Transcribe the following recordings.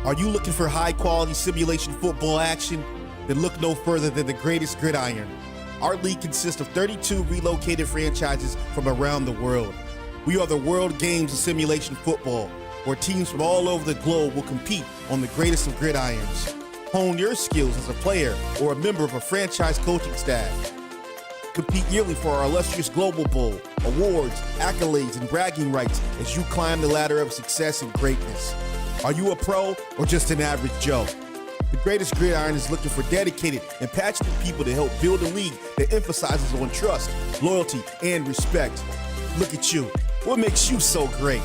Are you looking for high-quality simulation football action? Then look no further than the greatest gridiron. Our league consists of 32 relocated franchises from around the world. We are the World Games of Simulation Football, where teams from all over the globe will compete on the greatest of gridirons. Hone your skills as a player or a member of a franchise coaching staff. Compete yearly for our illustrious Global Bowl, awards, accolades, and bragging rights as you climb the ladder of success and greatness. Are you a pro or just an average Joe? The Greatest Gridiron is looking for dedicated and passionate people to help build a league that emphasizes on trust, loyalty, and respect. Look at you. What makes you so great?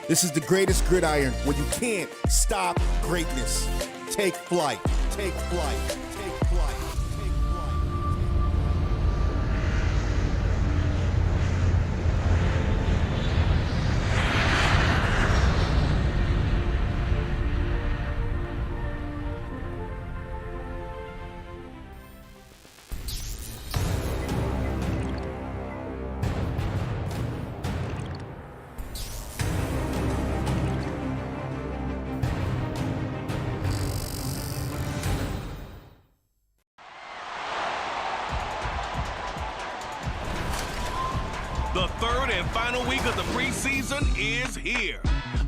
This is the Greatest Gridiron, where you can't stop greatness. Take flight. Take flight. Take flight. Take flight. The third and final week of the preseason is here.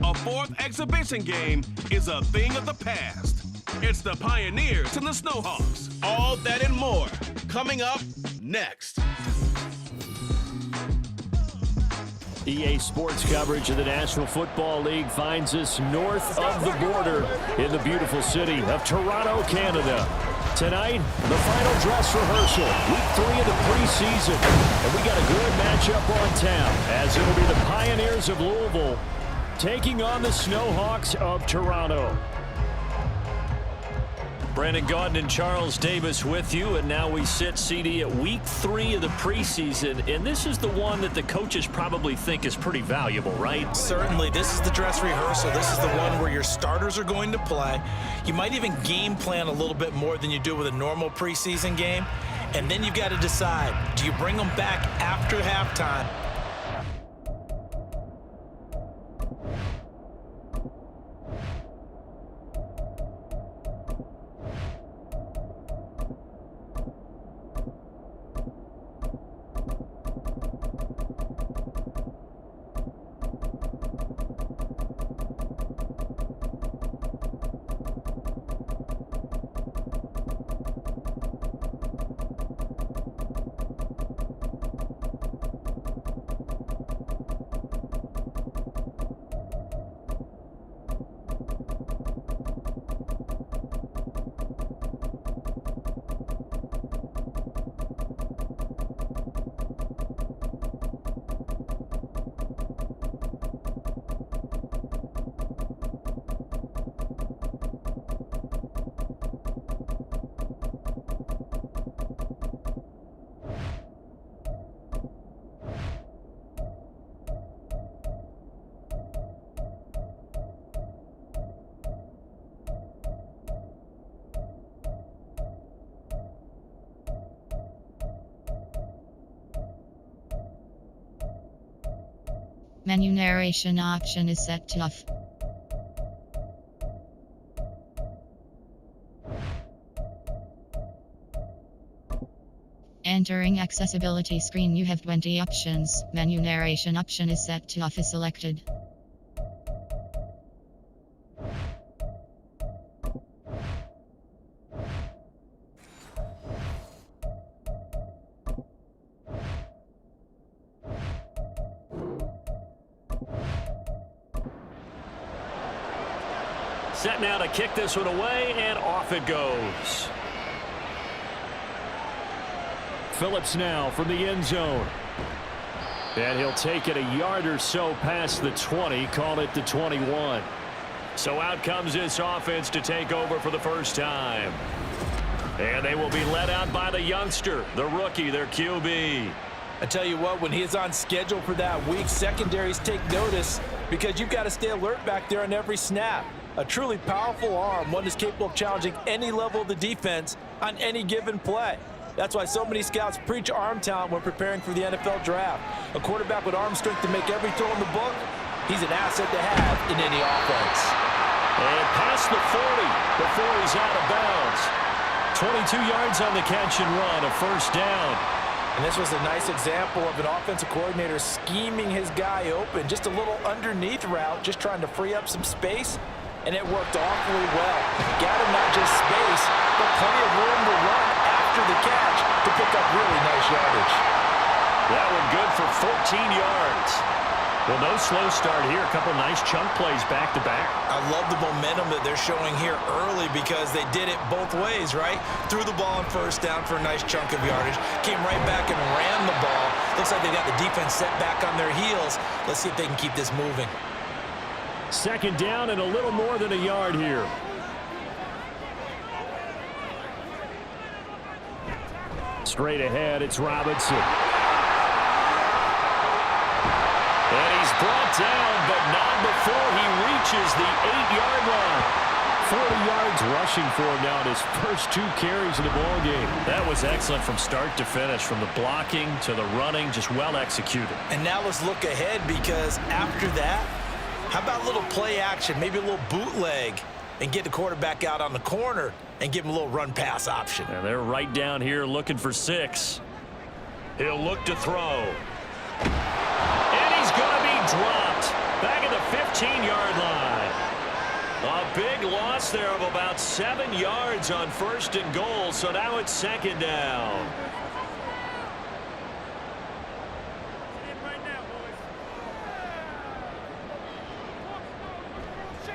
A fourth exhibition game is a thing of the past. It's the Pioneers and the Snowhawks. All that and more coming up next. EA Sports coverage of the National Football League finds us north of the border in the beautiful city of Toronto, Canada. Tonight, the final dress rehearsal, week 3 of the preseason. And we got a good matchup on tap, as it'll be the Pioneers of Louisville taking on the Snowhawks of Toronto. Brandon Gaudin and Charles Davis with you, and now we sit, CD, at week 3 of the preseason, and this is the one that the coaches probably think is pretty valuable, right? Certainly. This is the dress rehearsal. This is the one where your starters are going to play. You might even game plan a little bit more than you do with a normal preseason game, and then you've got to decide, do you bring them back after halftime? Menu narration option is set to off. Entering accessibility screen, you have 20 options. Menu narration option is set to off is selected. Set now to kick this one away, and off it goes. Phillips now from the end zone. And he'll take it a yard or so past the 20, call it the 21. So out comes this offense to take over for the first time. And they will be led out by the youngster, the rookie, their QB. I tell you what, when he's on schedule for that week, secondaries take notice because you've got to stay alert back there on every snap. A truly powerful arm, one that's capable of challenging any level of the defense on any given play. That's why so many scouts preach arm talent when preparing for the NFL draft. A quarterback with arm strength to make every throw in the book, he's an asset to have in any offense. And past the 40 before he's out of bounds. 22 yards on the catch and run, a first down. And this was a nice example of an offensive coordinator scheming his guy open. Just a little underneath route, just trying to free up some space. And it worked awfully well. Got him not just space, but plenty of room to run after the catch to pick up really nice yardage. That one good for 14 yards. Well, no slow start here. A couple nice chunk plays back-to-back. I love the momentum that they're showing here early because they did it both ways, right? Threw the ball on first down for a nice chunk of yardage. Came right back and ran the ball. Looks like they got the defense set back on their heels. Let's see if they can keep this moving. Second down and a little more than a yard here. Straight ahead, it's Robinson. And he's brought down, but not before he reaches the 8-yard line. 40 yards rushing for him now in his first 2 carries of the ball game. That was excellent from start to finish, from the blocking to the running, just well executed. And now let's look ahead because after that, how about a little play action, maybe a little bootleg, and get the quarterback out on the corner and give him a little run-pass option. And they're right down here looking for 6. He'll look to throw. And he's going to be dropped back at the 15-yard line. A big loss there of about 7 yards on first and goal, so now it's second down.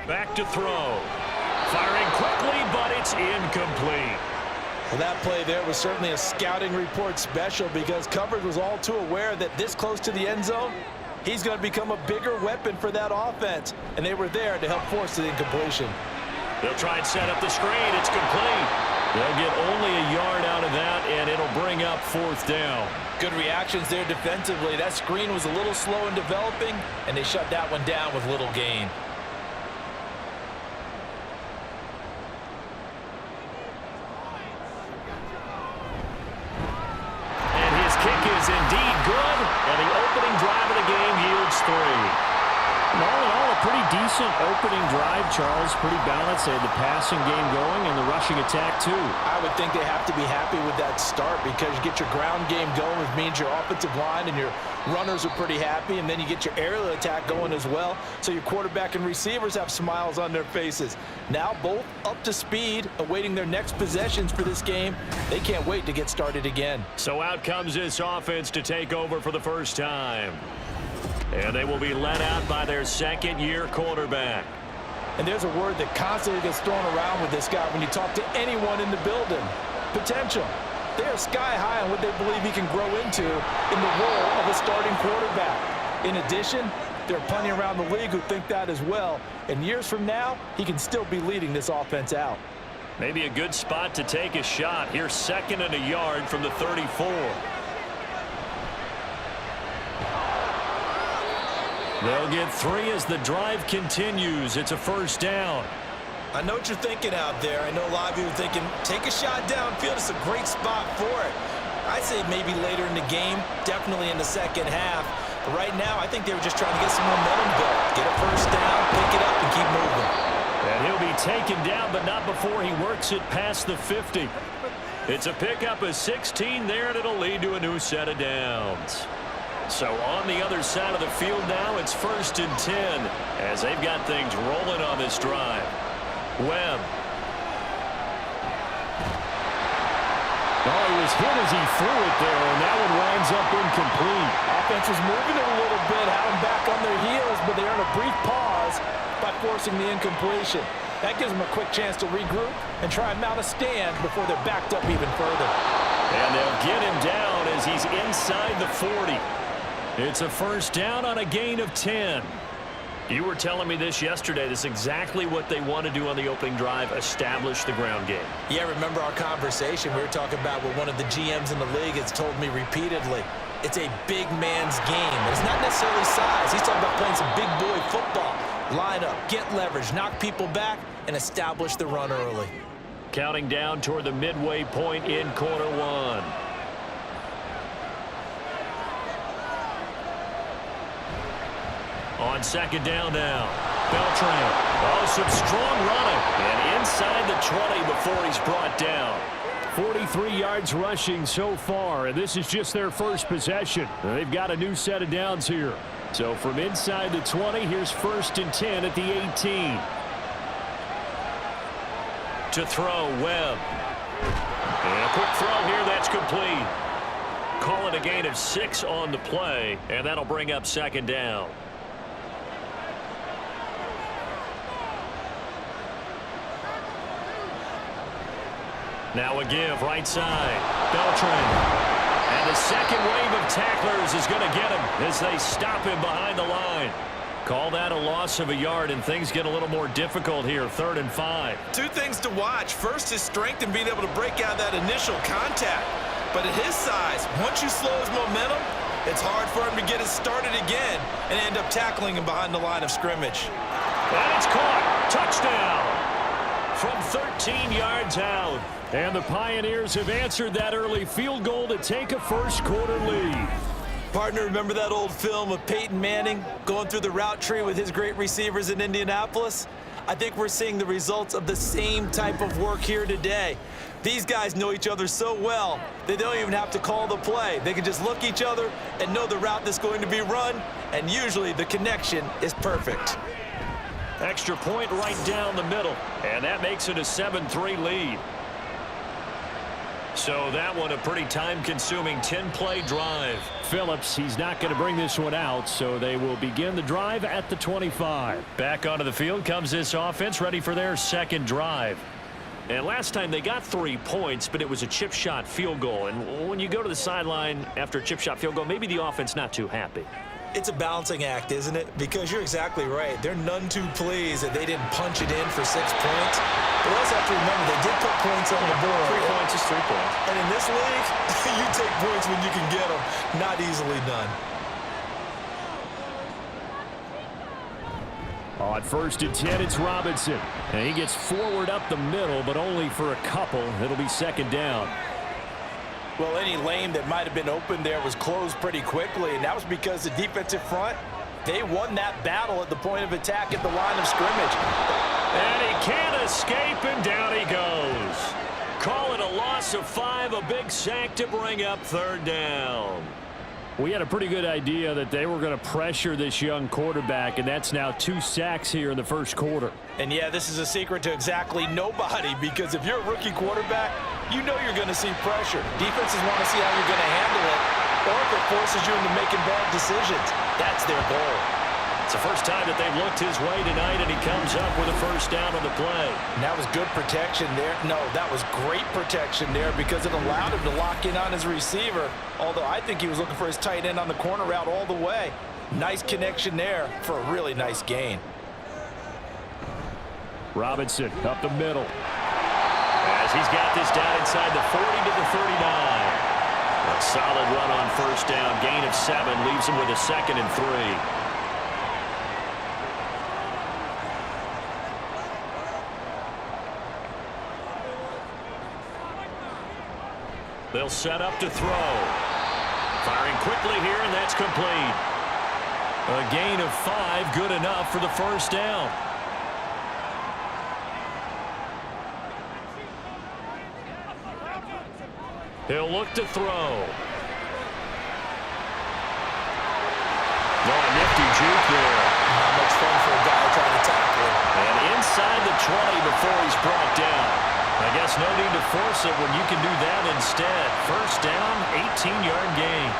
Back to throw. Firing quickly, but it's incomplete. Well, that play there was certainly a scouting report special because coverage was all too aware that this close to the end zone, he's going to become a bigger weapon for that offense. And they were there to help force the incompletion. They'll try and set up the screen. It's complete. They'll get only a yard out of that, and it'll bring up fourth down. Good reactions there defensively. That screen was a little slow in developing, and they shut that one down with little gain. Kick is indeed good, and the opening drive of the game yields 3. All in all, a pretty decent opening drive, Charles. Pretty balanced. They had the passing game going and the rushing attack, too. I would think they have to be happy with that start because you get your ground game going, which means your offensive line and your runners are pretty happy, and then you get your aerial attack going as well, so your quarterback and receivers have smiles on their faces. Now both up to speed, awaiting their next possessions for this game. They can't wait to get started again. So out comes this offense to take over for the first time. And they will be led out by their second-year quarterback. And there's a word that constantly gets thrown around with this guy when you talk to anyone in the building. Potential. They are sky high on what they believe he can grow into in the role of a starting quarterback. In addition, there are plenty around the league who think that as well. And years from now, he can still be leading this offense out. Maybe a good spot to take a shot. Here's second and a yard from the 34. They'll get 3 as the drive continues. It's a first down. I know what you're thinking out there. I know a lot of you are thinking, take a shot downfield. It's a great spot for it. I'd say maybe later in the game, definitely in the second half. But right now, I think they were just trying to get some momentum built. Get a first down, pick it up, and keep moving. And he'll be taken down, but not before he works it past the 50. It's a pickup of 16 there, and it'll lead to a new set of downs. So on the other side of the field now, it's 1st and 10 as they've got things rolling on this drive. Webb. Oh, he was hit as he threw it there, and that one winds up incomplete. Offense was moving it a little bit, had them back on their heels, but they earn a brief pause by forcing the incompletion. That gives them a quick chance to regroup and try and mount a stand before they're backed up even further. And they'll get him down as he's inside the 40. It's a first down on a gain of 10. You were telling me this yesterday. This is exactly what they want to do on the opening drive, establish the ground game. Yeah, remember our conversation? We were talking about what one of the GMs in the league has told me repeatedly. It's a big man's game. It's not necessarily size. He's talking about playing some big boy football. Line up, get leverage, knock people back, and establish the run early. Counting down toward the midway point in quarter 1. On second down now, Beltran. Oh, some strong running. And inside the 20 before he's brought down. 43 yards rushing so far, and this is just their first possession. They've got a new set of downs here. So from inside the 20, here's 1st and 10 at the 18. To throw, Webb. And a quick throw here, that's complete. Call it a gain of 6 on the play, and that'll bring up 2nd down. Now a give, right side. Beltran. And the second wave of tacklers is going to get him as they stop him behind the line. Call that a loss of a yard, and things get a little more difficult here. 3rd and 5. Two things to watch. First, his strength in being able to break out that initial contact. But at his size, once you slow his momentum, it's hard for him to get it started again and end up tackling him behind the line of scrimmage. And it's caught. Touchdown from 13 yards out. And the Pioneers have answered that early field goal to take a first-quarter lead. Partner, remember that old film of Peyton Manning going through the route tree with his great receivers in Indianapolis? I think we're seeing the results of the same type of work here today. These guys know each other so well, they don't even have to call the play. They can just look each other and know the route that's going to be run, and usually the connection is perfect. Extra point right down the middle, and that makes it a 7-3 lead. So that one a pretty time-consuming 10-play drive. Phillips, he's not going to bring this one out, so they will begin the drive at the 25. Back onto the field comes this offense, ready for their second drive. And last time they got 3 points, but it was a chip shot field goal. And when you go to the sideline after a chip shot field goal, maybe the offense not too happy. It's a balancing act, isn't it? Because you're exactly right. They're none too pleased that they didn't punch it in for 6 points. But also have to remember, they did put points on the board. 3 points is 3 points. And in this league, you take points when you can get them. Not easily done. On 1st and 10, it's Robinson. And he gets forward up the middle, but only for a couple. It'll be 2nd down. Well, any lane that might have been open there was closed pretty quickly, and that was because the defensive front, they won that battle at the point of attack at the line of scrimmage. And he can't escape, and down he goes. Call it a loss of 5, a big sack to bring up 3rd down. We had a pretty good idea that they were going to pressure this young quarterback, and that's now 2 sacks here in the first quarter. And yeah, this is a secret to exactly nobody, because if you're a rookie quarterback, you know you're going to see pressure. Defenses want to see how you're going to handle it, or if it forces you into making bad decisions. That's their goal. It's the first time that they've looked his way tonight, and he comes up with a 1st down on the play. And that was good protection there. No, that was great protection there because it allowed him to lock in on his receiver, although I think he was looking for his tight end on the corner route all the way. Nice connection there for a really nice gain. Robinson up the middle. As he's got this down inside the 40 to the 39. A solid run on 1st down. Gain of 7 leaves him with a 2nd and 3. They'll set up to throw. Firing quickly here, and that's complete. A gain of 5, good enough for the 1st down. He'll look to throw. No, a nifty juke there. Not much fun for a guy trying to tackle him. And inside the 20 before he's brought down. I guess no need to force it when you can do that instead. 1st down, 18-yard gain.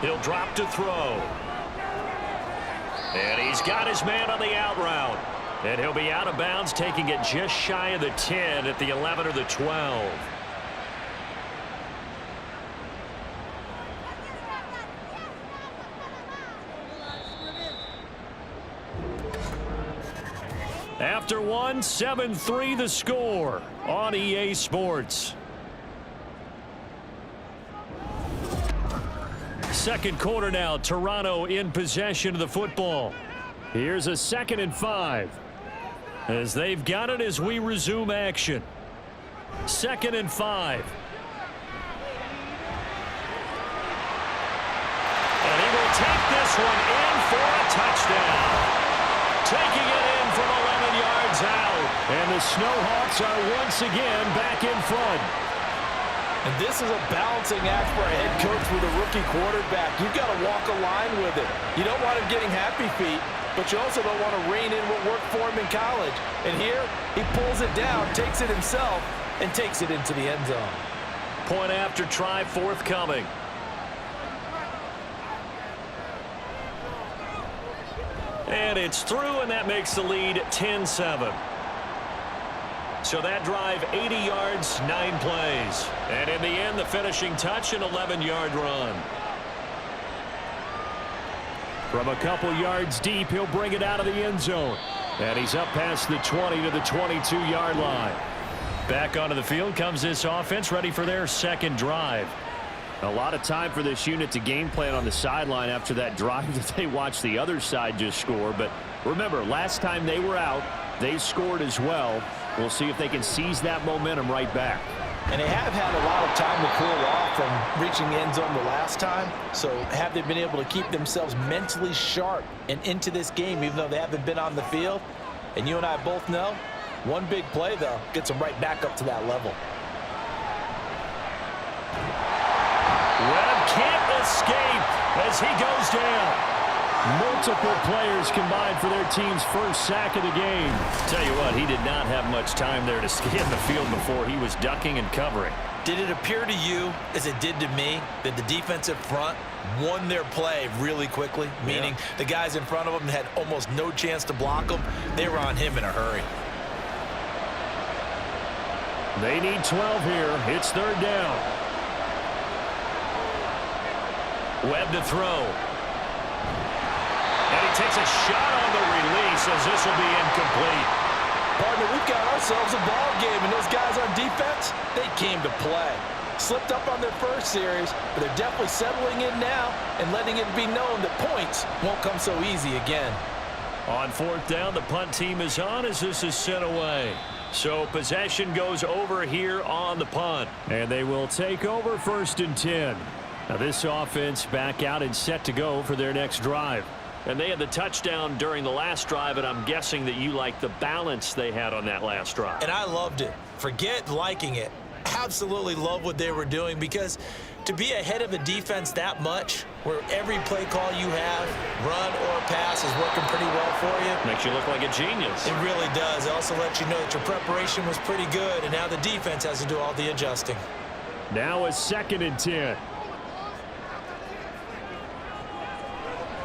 He'll drop to throw. And he's got his man on the out route. And he'll be out of bounds, taking it just shy of the 10 at the 11 or the 12. After 1, 7-3 the score on EA Sports. Second quarter now, Toronto in possession of the football. Here's a 2nd and 5. As they've got it as we resume action. 2nd and 5. And he will take this this one in for a touchdown. Taking it in from 11 yards out. And the Snowhawks are once again back in front. And this is a balancing act for a head coach with a rookie quarterback. You've got to walk a line with it. You don't want him getting happy feet, but you also don't want to rein in what worked for him in college. And here, he pulls it down, takes it himself, and takes it into the end zone. Point after try forthcoming. And it's through, and that makes the lead 10-7. So that drive, 80 yards, 9 plays. And in the end, the finishing touch, an 11-yard run. From a couple yards deep, he'll bring it out of the end zone. And he's up past the 20 to the 22-yard line. Back onto the field comes this offense, ready for their second drive. A lot of time for this unit to game plan on the sideline after that drive that they watched the other side just score. But remember, last time they were out, they scored as well. We'll see if they can seize that momentum right back. And they have had a lot of time to cool off from reaching the end zone the last time. So have they been able to keep themselves mentally sharp and into this game, even though they haven't been on the field? And you and I both know, one big play, though, gets them right back up to that level. Webb can't escape as he goes down. Multiple players combined for their team's first sack of the game. Tell you what, he did not have much time there to scan the field before he was ducking and covering. Did it appear to you, as it did to me, that the defensive front won their play really quickly? Meaning the guys in front of them had almost no chance to block him. They were on him in a hurry. They need 12 here. It's third down. Webb to throw. And he takes a shot on the release as this will be incomplete. Partner, we've got ourselves a ball game, and those guys on defense, they came to play. Slipped up on their first series, but they're definitely settling in now and letting it be known that points won't come so easy again. On fourth down, the punt team is on as this is sent away. So possession goes over here on the punt. And they will take over 1st and 10. Now this offense back out and set to go for their next drive. And they had the touchdown during the last drive, and I'm guessing that you like the balance they had on that last drive. And I loved it. Forget liking it. Absolutely love what they were doing, because to be ahead of a defense that much, where every play call you have, run or pass, is working pretty well for you. Makes you look like a genius. It really does. It also lets you know that your preparation was pretty good, and now the defense has to do all the adjusting. Now a 2nd and 10.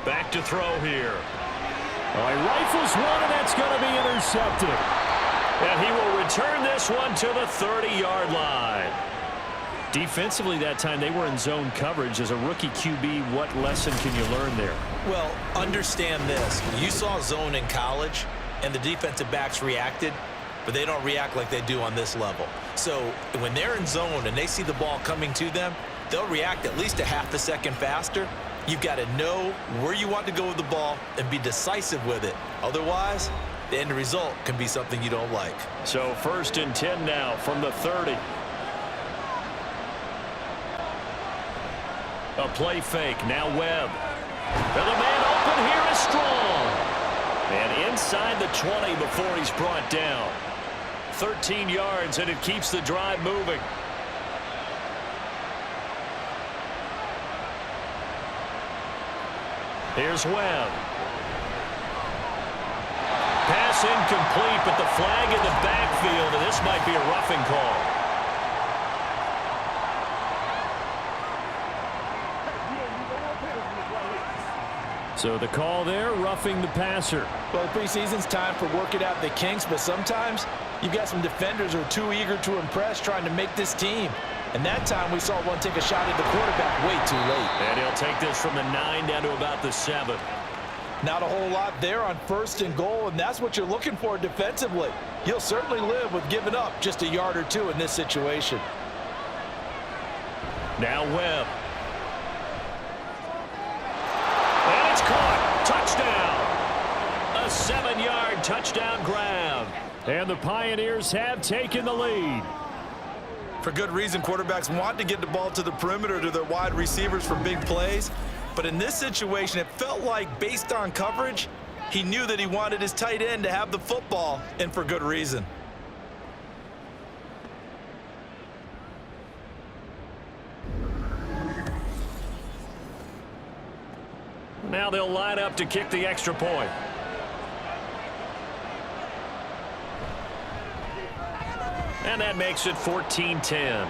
Back to throw here. Oh, he rifles one, and that's going to be intercepted. And he will return this one to the 30-yard line. Defensively that time, they were in zone coverage. As a rookie QB, what lesson can you learn there? Well, understand this. You saw zone in college, and the defensive backs reacted, but they don't react like they do on this level. So when they're in zone and they see the ball coming to them, they'll react at least a half a second faster. You've got to know where you want to go with the ball and be decisive with it. Otherwise, the end result can be something you don't like. So 1st and 10 now from the 30. A play fake. Now Webb. And the man open here is strong. And inside the 20 before he's brought down. 13 yards, and it keeps the drive moving. Here's Webb. Pass incomplete, but the flag in the backfield, and this might be a roughing call. So the call there, roughing the passer. Well, the preseason's time for working out the kinks, but sometimes you've got some defenders who are too eager to impress, trying to make this team. And that time we saw one take a shot at the quarterback way too late. And he'll take this from the 9 down to about the 7. Not a whole lot there on 1st and goal, and that's what you're looking for defensively. You'll certainly live with giving up just a yard or two in this situation. Now Webb. And it's caught. Touchdown. A 7-yard touchdown grab. And the Pioneers have taken the lead. For good reason. Quarterbacks want to get the ball to the perimeter to their wide receivers for big plays. But in this situation, it felt like, based on coverage, he knew that he wanted his tight end to have the football, and for good reason. Now they'll line up to kick the extra point. And that makes it 14-10.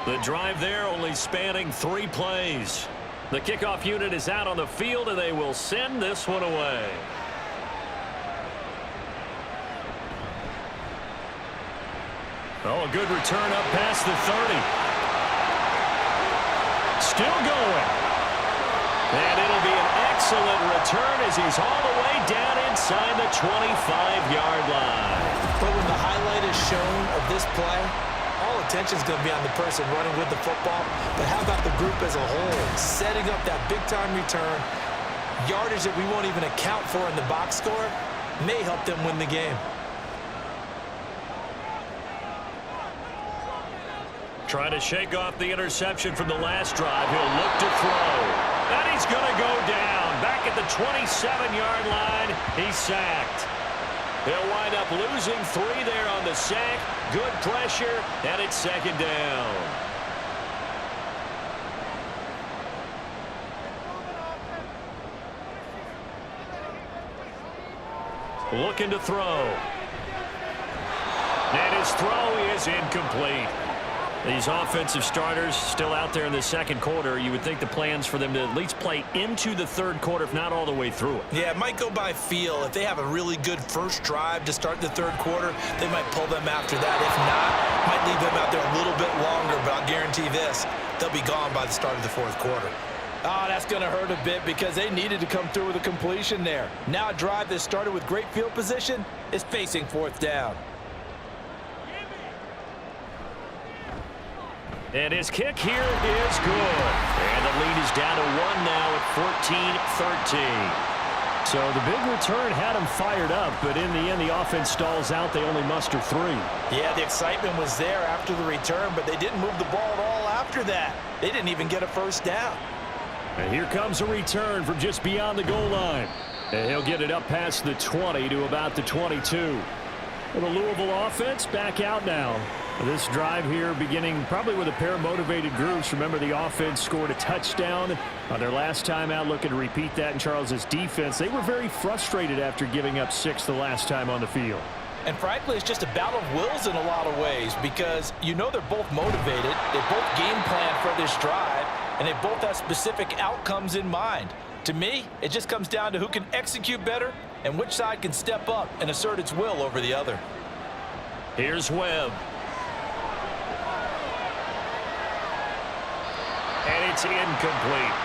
The drive there only spanning 3 plays. The kickoff unit is out on the field, and they will send this one away. Oh, a good return up past the 30. Still going. And it'll be an excellent return as he's all the way down inside the 25-yard line. But when the highlight is shown of this play, all attention is going to be on the person running with the football. But how about the group as a whole? Setting up that big-time return, yardage that we won't even account for in the box score, may help them win the game. Trying to shake off the interception from the last drive. He'll look to throw. And he's going to go down. Back at the 27-yard line, he's sacked. They'll wind up losing 3 there on the sack. Good pressure, and it's second down. Looking to throw. And his throw is incomplete. These offensive starters still out there in the second quarter. You would think the plans for them to at least play into the third quarter, if not all the way through it. Yeah, it might go by feel. If they have a really good first drive to start the third quarter, they might pull them after that. If not, might leave them out there a little bit longer, but I'll guarantee this, they'll be gone by the start of the fourth quarter. Oh, that's going to hurt a bit because they needed to come through with a completion there. Now a drive that started with great field position is facing fourth down. And his kick here is good. And the lead is down to 1 now at 14-13. So the big return had him fired up, but in the end, the offense stalls out. They only muster 3. Yeah, the excitement was there after the return, but they didn't move the ball at all after that. They didn't even get a first down. And here comes a return from just beyond the goal line. And he'll get it up past the 20 to about the 22. And the Louisville offense back out now. This drive here beginning probably with a pair of motivated groups. Remember, the offense scored a touchdown on their last time out, looking to repeat that in Charles's defense. They were very frustrated after giving up 6 the last time on the field. And frankly, it's just a battle of wills in a lot of ways because you know they're both motivated. They both game plan for this drive, and they both have specific outcomes in mind. To me, it just comes down to who can execute better and which side can step up and assert its will over the other. Here's Webb. And it's incomplete.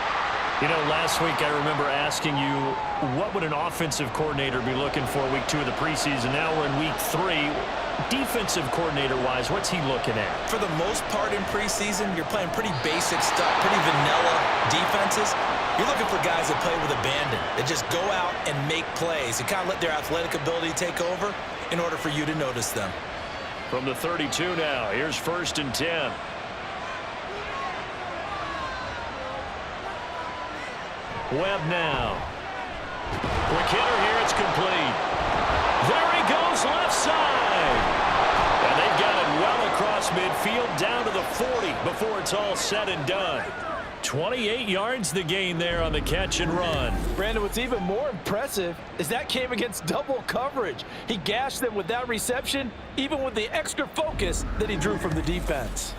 You know, last week I remember asking you, what would an offensive coordinator be looking for week 2 of the preseason? Now we're in week 3. Defensive coordinator-wise, what's he looking at? For the most part in preseason, you're playing pretty basic stuff, pretty vanilla defenses. You're looking for guys that play with abandon, that just go out and make plays and kind of let their athletic ability take over in order for you to notice them. From the 32 now, here's 1st and 10. Webb now. Quick hitter here, it's complete. There he goes, left side. And they've got it well across midfield, down to the 40 before it's all said and done. 28 yards the gain there on the catch and run. Brandon, what's even more impressive is that came against double coverage. He gashed them with that reception, even with the extra focus that he drew from the defense.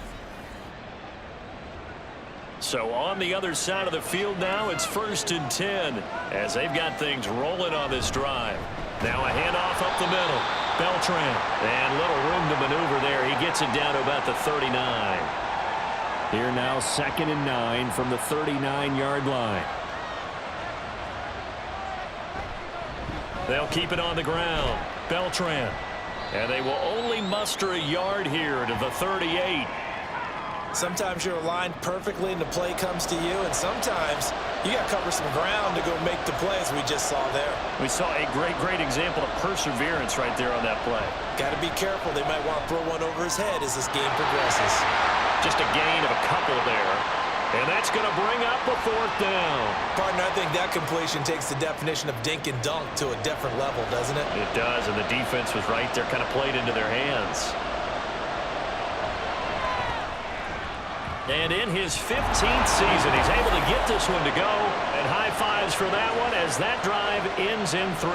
So on the other side of the field now, it's 1st and 10 as they've got things rolling on this drive. Now a handoff up the middle. Beltran, and little room to maneuver there. He gets it down to about the 39. Here now 2nd and 9 from the 39-yard line. They'll keep it on the ground. Beltran. And they will only muster a yard here to the 38. Sometimes you're aligned perfectly and the play comes to you, and sometimes you got to cover some ground to go make the play, as we just saw there. We saw a great example of perseverance right there on that play. Got to be careful. They might want to throw one over his head as this game progresses. Just a gain of a couple there. And that's going to bring up a 4th down. Partner, I think that completion takes the definition of dink and dunk to a different level, doesn't it? It does, and the defense was right there, kind of played into their hands. And in his 15th season, he's able to get this one to go. And high fives for that one as that drive ends in 3.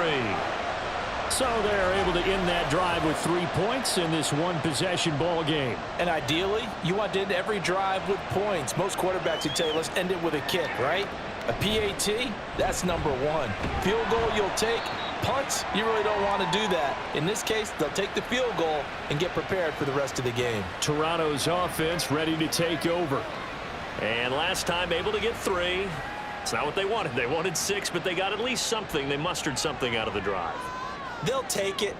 So they're able to end that drive with 3 points in this one-possession ball game. And ideally, you want to end every drive with points. Most quarterbacks would tell you, let's end it with a kick, right? A PAT, that's number 1. Field goal you'll take. Punts, you really don't want to do that. In this case, they'll take the field goal and get prepared for the rest of the game. Toronto's offense ready to take over. And last time able to get 3. It's not what they wanted. They wanted 6, but they got at least something. They mustered something out of the drive. They'll take it.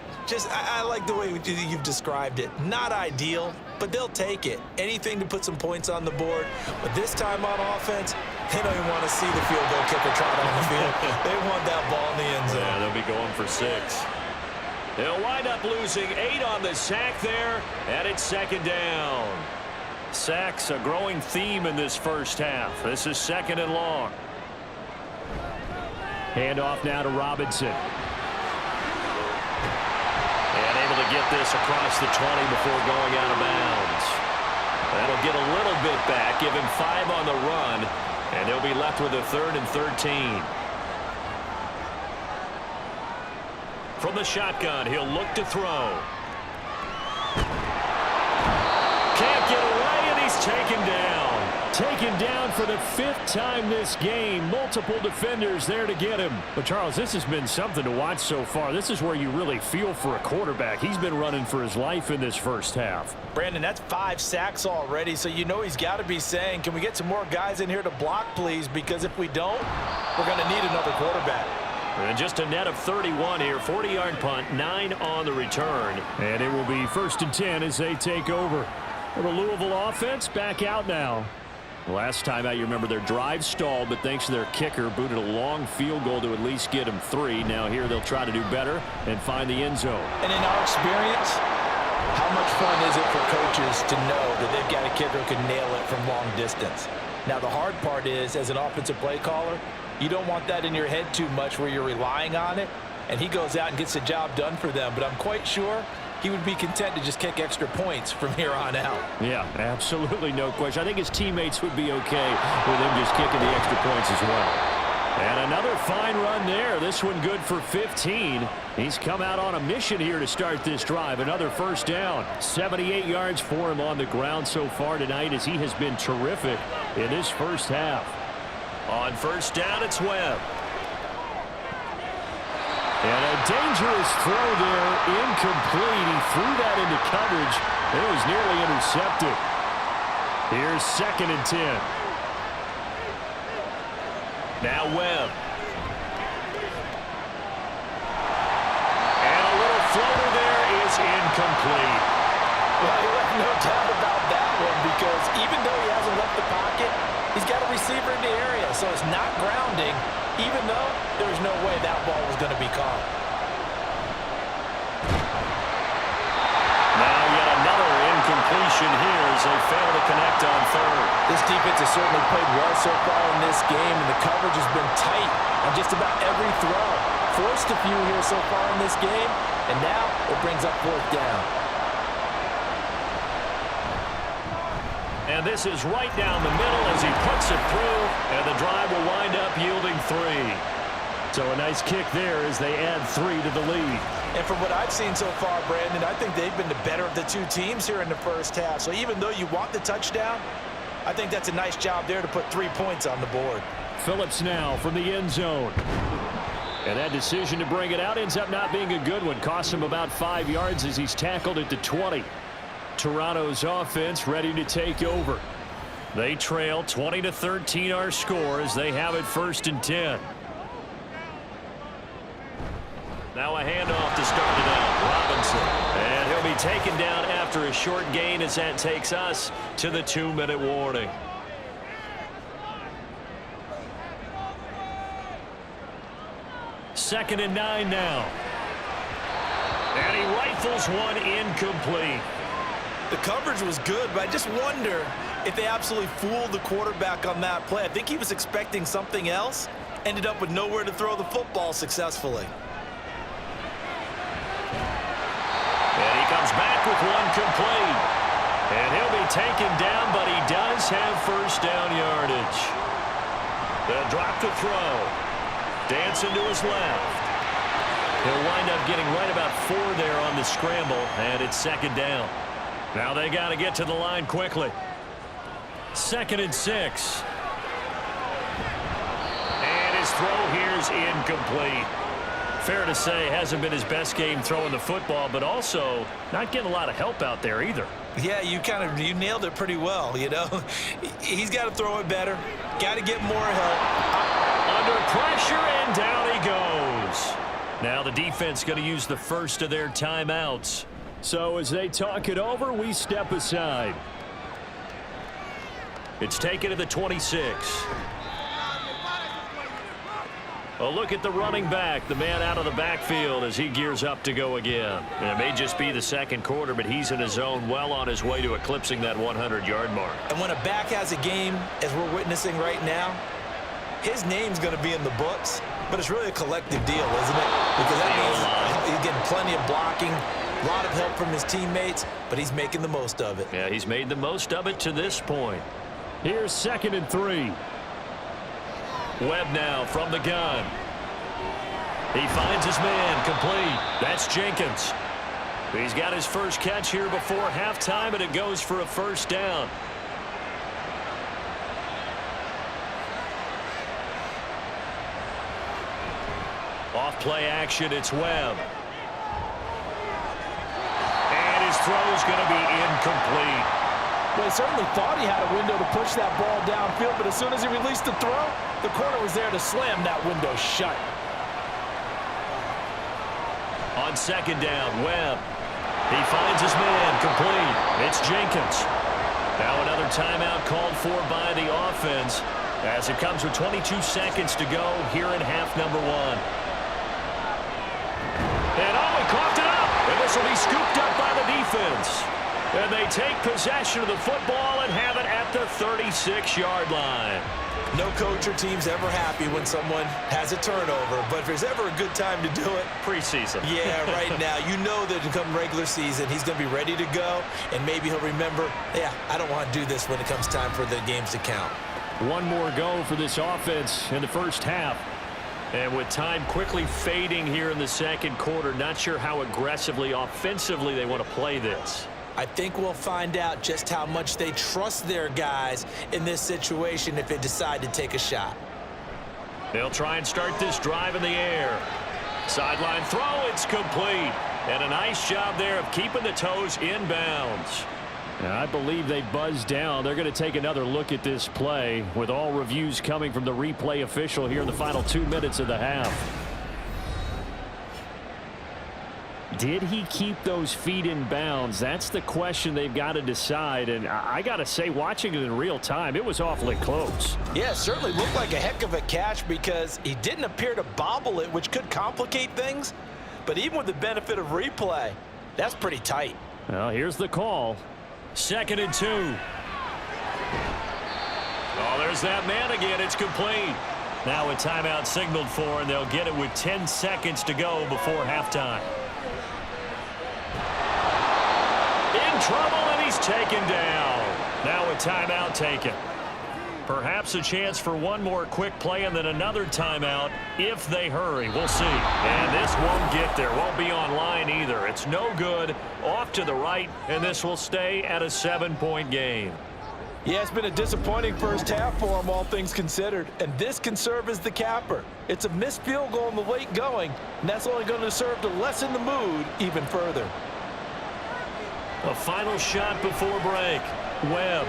I like the way you've described it. Not ideal, but they'll take it. Anything to put some points on the board. But this time on offense, they don't even want to see the field goal kicker trot on the field. They want that ball in the end zone. Yeah, they'll be going for 6. They'll wind up losing 8 on the sack there, and it's 2nd down. Sacks a growing theme in this first half. This is 2nd and long. Handoff now to Robinson. And able to get this across the 20 before going out of bounds. That'll get a little bit back, give him 5 on the run, and they'll be left with a 3rd and 13. From the shotgun, he'll look to throw. Can't get away, and he's taken down. Taken down for the 5th time this game. Multiple defenders there to get him. But, Charles, this has been something to watch so far. This is where you really feel for a quarterback. He's been running for his life in this first half. Brandon, that's 5 sacks already, so you know he's got to be saying, can we get some more guys in here to block, please? Because if we don't, we're going to need another quarterback. And just a net of 31 here. 40-yard punt, 9 on the return. And it will be 1st and 10 as they take over. The Louisville offense back out now. Last time out, you remember their drive stalled, but thanks to their kicker, booted a long field goal to at least get them 3. Now here they'll try to do better and find the end zone. And in our experience, how much fun is it for coaches to know that they've got a kicker who can nail it from long distance? Now the hard part is, as an offensive play caller, you don't want that in your head too much where you're relying on it, and he goes out and gets the job done for them. But I'm quite sure he would be content to just kick extra points from here on out. Yeah, absolutely no question. I think his teammates would be okay with him just kicking the extra points as well. And another fine run there. This one good for 15. He's come out on a mission here to start this drive. Another 1st down. 78 yards for him on the ground so far tonight as he has been terrific in this first half. On 1st down, it's Webb. And a dangerous throw there, incomplete. He threw that into coverage. It was nearly intercepted. Here's 2nd and 10. Now Webb. And a little floater there is incomplete. Well, you have no doubt about that one because even though he hasn't left the pocket, he's got a receiver in the area, so it's not grounding, even though there's no way that ball was going to be caught. Now yet another incompletion here as they fail to connect on 3rd. This defense has certainly played well so far in this game, and the coverage has been tight on just about every throw. Forced a few here so far in this game, and now it brings up 4th down. And this is right down the middle as he puts it through, and the drive will wind up yielding 3. So a nice kick there as they add 3 to the lead. And from what I've seen so far, Brandon, I think they've been the better of the 2 teams here in the first half. So even though you want the touchdown, I think that's a nice job there to put 3 points on the board. Phillips now from the end zone. And that decision to bring it out ends up not being a good one. Costs him about 5 yards as he's tackled at the 20. Toronto's offense ready to take over. They trail 20-13 our score as they have it 1st and 10. Now a handoff to start it out. Robinson. And he'll be taken down after a short gain as that takes us to the 2-minute warning. Second and 9 now. And he rifles one incomplete. The coverage was good, but I just wonder if they absolutely fooled the quarterback on that play. I think he was expecting something else, ended up with nowhere to throw the football successfully. And he comes back with one complete. And he'll be taken down, but he does have first down yardage. They'll drop the throw. Dancing to his left. He'll wind up getting right about 4 there on the scramble, and it's second down. Now they got to get to the line quickly. 2nd and 6. And his throw here's incomplete. Fair to say, hasn't been his best game throwing the football, but also not getting a lot of help out there either. Yeah, you nailed it pretty well, you know. He's got to throw it better. Got to get more help. Under pressure, and down he goes. Now the defense going to use the first of their timeouts. So as they talk it over, we step aside. It's taken to the 26. A look at the running back, the man out of the backfield as he gears up to go again. And it may just be the second quarter, but he's in his zone, well on his way to eclipsing that 100-yard mark. And when a back has a game, as we're witnessing right now, his name's going to be in the books, but it's really a collective deal, isn't it? Because that means he's getting plenty of blocking, a lot of help from his teammates, but he's making the most of it. Yeah, he's made the most of it to this point. Here's 2nd and 3. Webb now from the gun. He finds his man complete. That's Jenkins. He's got his first catch here before halftime, and it goes for a first down. Off play action, it's Webb. And his throw's going to be incomplete. Well, he certainly thought he had a window to push that ball downfield, but as soon as he released the throw, the corner was there to slam that window shut. On second down, Webb. He finds his man complete. It's Jenkins. Now another timeout called for by the offense as it comes with 22 seconds to go here in half number 1. And he coughed it up. And this will be scooped up by the defense. And they take possession of the football and have it at the 36-yard line. No coach or team's ever happy when someone has a turnover, but if there's ever a good time to do it, preseason. Yeah, right now. You know that come regular season, he's going to be ready to go, and maybe he'll remember, yeah, I don't want to do this when it comes time for the games to count. One more go for this offense in the first half. And with time quickly fading here in the second quarter, not sure how aggressively, offensively they want to play this. I think we'll find out just how much they trust their guys in this situation if they decide to take a shot. They'll try and start this drive in the air. Sideline throw, it's complete. And a nice job there of keeping the toes in bounds. Now, I believe they buzzed down. They're going to take another look at this play with all reviews coming from the replay official here in the final 2 minutes of the half. Did he keep those feet in bounds? That's the question they've got to decide. And I got to say, watching it in real time, it was awfully close. Yeah, it certainly looked like a heck of a catch because he didn't appear to bobble it, which could complicate things. But even with the benefit of replay, that's pretty tight. Well, here's the call. 2nd and 2. Oh, there's that man again. It's complete. Now a timeout signaled for, and they'll get it with 10 seconds to go before halftime. In trouble, and he's taken down. Now a timeout taken. Perhaps a chance for one more quick play and then another timeout if they hurry. We'll see. And this won't get there. Won't be online either. It's no good. Off to the right, and this will stay at a 7-point game. Yeah, it's been a disappointing first half for them, all things considered. And this can serve as the capper. It's a missed field goal in the late going, and that's only going to serve to lessen the mood even further. A final shot before break. Webb.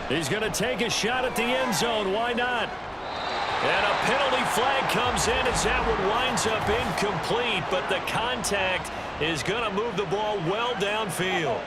He's going to take a shot at the end zone. Why not? And a penalty flag comes in as that one winds up incomplete, but the contact is going to move the ball well downfield.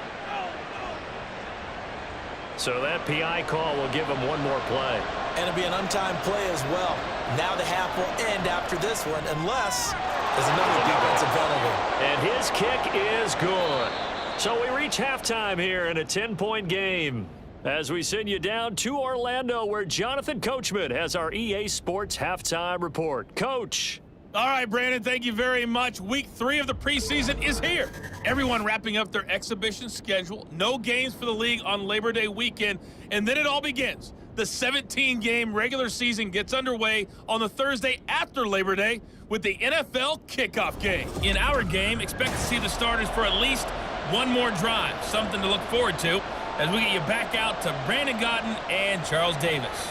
So that PI call will give him one more play. And it'll be an untimed play as well. Now the half will end after this one, unless there's another defensive penalty. And his kick is good. So we reach halftime here in a 10-point game. As we send you down to Orlando, where Jonathan Coachman has our EA Sports halftime report. Coach. All right, Brandon, thank you very much. Week 3 of the preseason is here. Everyone wrapping up their exhibition schedule. No games for the league on Labor Day weekend, and then it all begins. The 17-game regular season gets underway on the Thursday after Labor Day with the NFL kickoff game. In our game, expect to see the starters for at least one more drive, something to look forward to as we get you back out to Brandon Gotton and Charles Davis.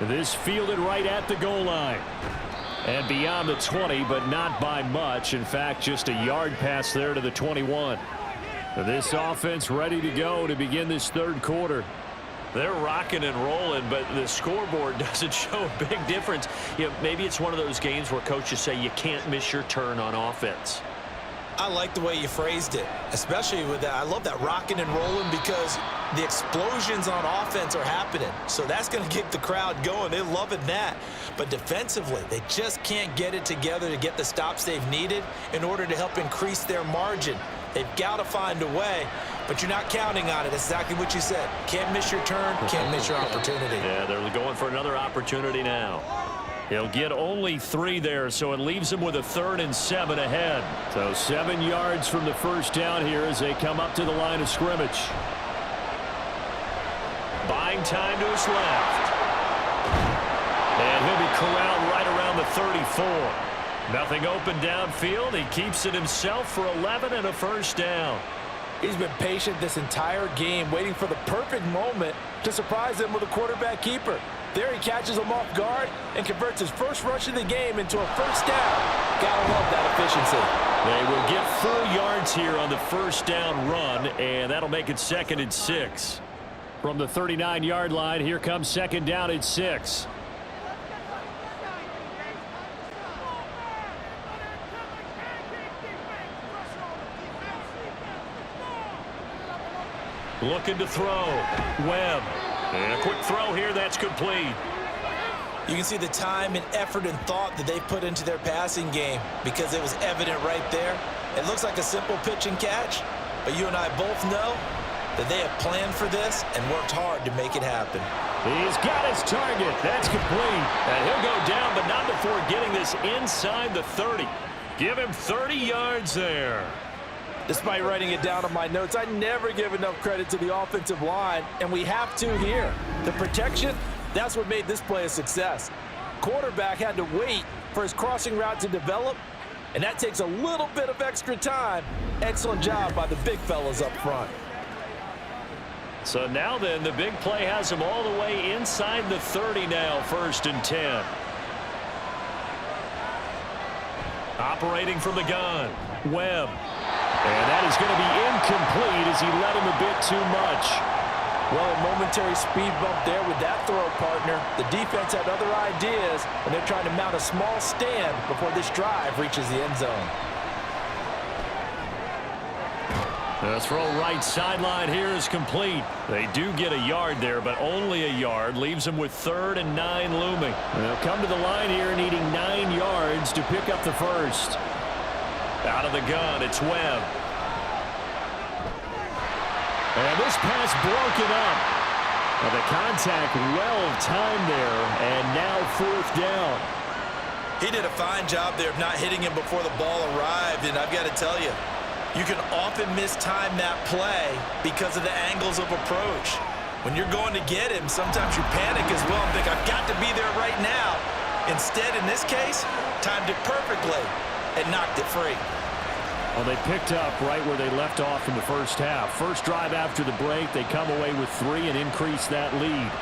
This fielded right at the goal line. And beyond the 20, but not by much. In fact, just a yard pass there to the 21. This offense ready to go to begin this third quarter. They're rocking and rolling, but the scoreboard doesn't show a big difference. You know, maybe it's one of those games where coaches say you can't miss your turn on offense. I like the way you phrased it, especially with that. I love that rocking and rolling because the explosions on offense are happening. So that's going to get the crowd going. They're loving that. But defensively, they just can't get it together to get the stops they've needed in order to help increase their margin. They've got to find a way, but you're not counting on it. It's exactly what you said. Can't miss your turn, can't miss your opportunity. Yeah, they're going for another opportunity now. He'll get only 3 there, so it leaves him with a 3rd and 7 ahead. So 7 yards from the first down here as they come up to the line of scrimmage. Buying time to his left. And he'll be corralled right around the 34. Nothing open downfield. He keeps it himself for 11 and a first down. He's been patient this entire game, waiting for the perfect moment to surprise them with a quarterback keeper. There he catches him off guard and converts his first rush of the game into a first down. Gotta love that efficiency. They will get 4 yards here on the first down run, and that'll make it 2nd and 6. From the 39-yard line, here comes 2nd down and 6. Looking to throw. Webb. And a quick throw here. That's complete. You can see the time and effort and thought that they put into their passing game because it was evident right there. It looks like a simple pitch and catch, but you and I both know that they have planned for this and worked hard to make it happen. He's got his target. That's complete. And he'll go down, but not before getting this inside the 30. Give him 30 yards there. Despite writing it down on my notes, I never give enough credit to the offensive line, and we have to here. The protection, that's what made this play a success. Quarterback had to wait for his crossing route to develop, and that takes a little bit of extra time. Excellent job by the big fellas up front. So now then, the big play has him all the way inside the 30 now, 1st and 10. Operating from the gun, Webb. And that is going to be incomplete as he led him a bit too much. Well, a momentary speed bump there with that throw, partner. The defense had other ideas, and they're trying to mount a small stand before this drive reaches the end zone. The throw right sideline here is complete. They do get a yard there, but only a yard. Leaves them with 3rd and 9 looming. They'll come to the line here needing 9 yards to pick up the first. Out of the gun, it's Webb. And this pass broken up. Well, the contact well-timed there, and now 4th down. He did a fine job there of not hitting him before the ball arrived, and I've got to tell you, you can often mistime that play because of the angles of approach. When you're going to get him, sometimes you panic as well and think, I've got to be there right now. Instead, in this case, timed it perfectly and knocked it free. Well, they picked up right where they left off in the first half. First drive after the break, they come away with 3 and increase that lead.